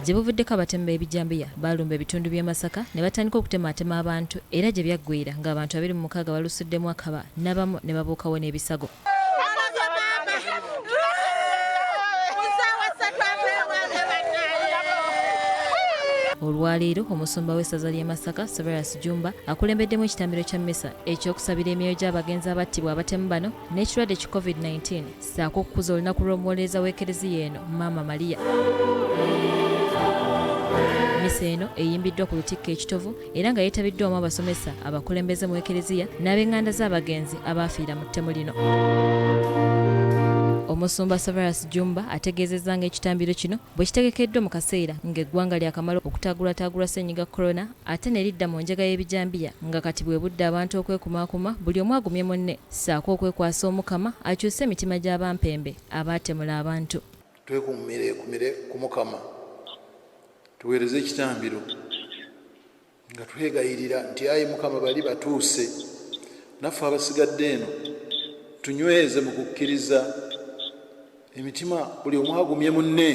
gye buvuddeko abatemba ebijambiya balumba ebitundu by'e Masaka ne batandika okutemaatema abantu era gye byaggwira ng'abantu 26 balusuddemu akaba n'abamu ne babuukawo n'ebisago. Olwaleero omusumba w'essaza ly'e Masaka Sereverus Jjumba akulembeddemu ekitambiro kya Mmisa eky'okusabira emyoyo gy'abagenzi abattidwa abatemu bano n'ekirwadde ki COVID-19 ssaako okukuza olunaku lw'omuwolereza w'ekereziya eno Maama Maria. Missa eno eyimbiddwa ku lutikko ekitovu era nga yeetabiddwamu abasomesa abakulembeze mu ekereziya n'ab'enganda z'abagenzi abaafiira mu ttemu lino. Omusumba Sereverus Jjumba ategeezezza ng'ekitambiro kino bwe kitegekeddwa mu kaseera ng'eggwanga lyakamala okutaagulataagulwa ssenyiga korona ate ne lidda mu njega y'ebijambiya nga kati bwe budde abantu okwekumaakuma buli omu agumye munne ssaako okwekwasa Omukama akyuse emitima gy'abampembe abaatemula abantu. Twekumire ku Mukama tuweereze ekitambiro nga twegayirira nti ayi Mukama bali batuuse naffe abasigadde eno tunyweze mu kukkiriza emitima buli omu agumye munne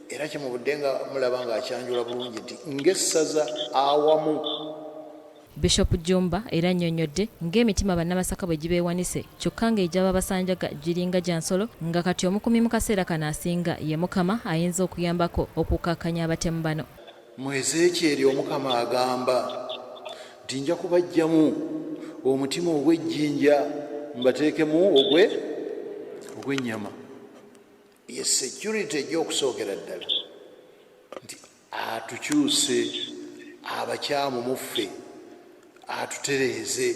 era kyemubudde nga mulaba nga akyanjula bulungi nti ng'essaza awamu. Bishop Jjumba era annyonnyodde ng'emitima bannamasaka bwe gibeewanise kyokka ng'egyaba basanjaga giringa gya nsolo nga kati omukumi mu kaseera kano asinga ye Mukama ayinza okuyambako okukakkanya abatemu bano. Mu Ezeekyeri Omukama agamba nti nja kubaggyamu omutima ogw'ejjinja mbateekemu ogw'ennyama. Ye security egy'okusookera ddala nti atukyuse abakyamu muffe atutereeze.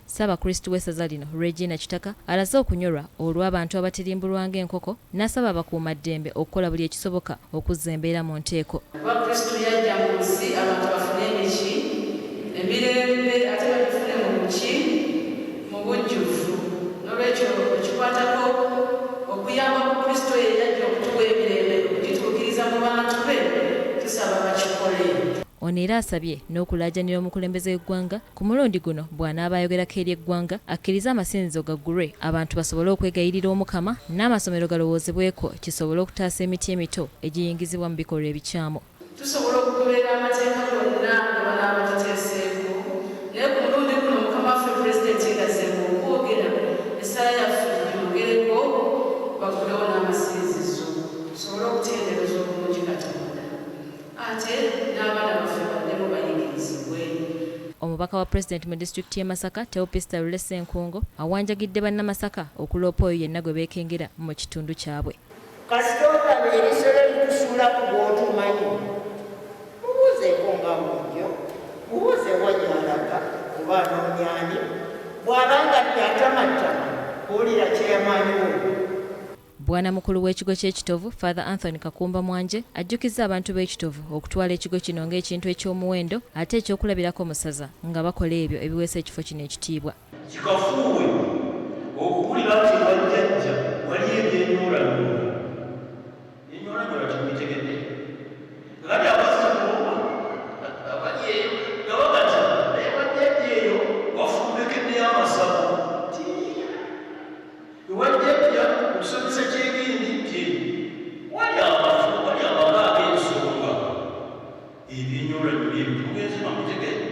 Ssaabakristu w'essaza lino Regina Kitaka alaze okunyolwa olw'abantu abatirimbulwa ng'enkoko n'asaba abakuumaddembe okukola buli ekisoboka okuzza embeera mu nteeko. Kristo yajja mu nsi abantu bafune emiki emirembe ate babifune mu buki mu bujjuvu n'olwekyo ekikwatako okuyamba ku Kristo ye yajja okutuwa emirembe okugituukiriza mu bantu be tusaba bakikole. Ono era asabye n'okulaajanira omukulembeze w'eggwanga ku mulundi guno bw'anaaba ayogerako eri eggwanga akkirize amasinzizo gaggulwe abantu basobole okwegayirira Omukama n'amasomero galowoozebweko kisobole okutaasa emiti emito egiyingizibwa mu bikolwa ebikyamu. Tusobola okugoberera amateeka gonna nga banaaba tuteeseeko naye ku mulundi guno Mukama waffe Pulezidenti ngazemu okwogera essala yaffe gyogereko bagulewo n'amasinzizo tusobole okutendereza obulungi Katonda ate n'abaana baffe baddemu bayigirizibwe. Omubaka wa Pulezidenti mu disitulikiti y'e Masaka Teopista Nkungo awanjagidde bannamasaka okuloopa oyo yenna gwe beekengera mu kitundu kyabwe. Kasita olaba erisolo litusuula ku bw'otumanyi mubuuzeeko nga bw'otyo mubuuze wajalaga oba anoonyani bw'abanga byatamattama kuwulira kyeyamaaniwo. Bwana mukulu w'ekigo ky'ekitovu Father Anthony Kakumba Mwanje ajjukizza abantu b'ekitovu okutwala ekigo kino ng'ekintu eky'omuwendo ate ekyokulabirako mu ssaza nga bakola ebyo ebiweesa ekifo kino ekitiibwa. Kikafuuwe okuwulira nti bajjajja waliyo ebyennyuulannyuula ennyuulannyuula temubitegedde kati abasakoma abali eyo nga bagati naye bajjajja eyo wafumbekeddeyo amasavu ewajjajja okusomesa kyegindi nti wali amafu wali amaka ag'ensonga ebyennyuulannyuula ebyo temugenze bamutegedde.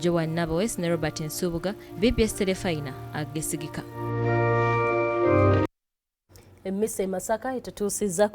Joan Nabo ne Robert Nsubuga BBS Telefaina agesigika. Mmisa e Masaka etutuusizza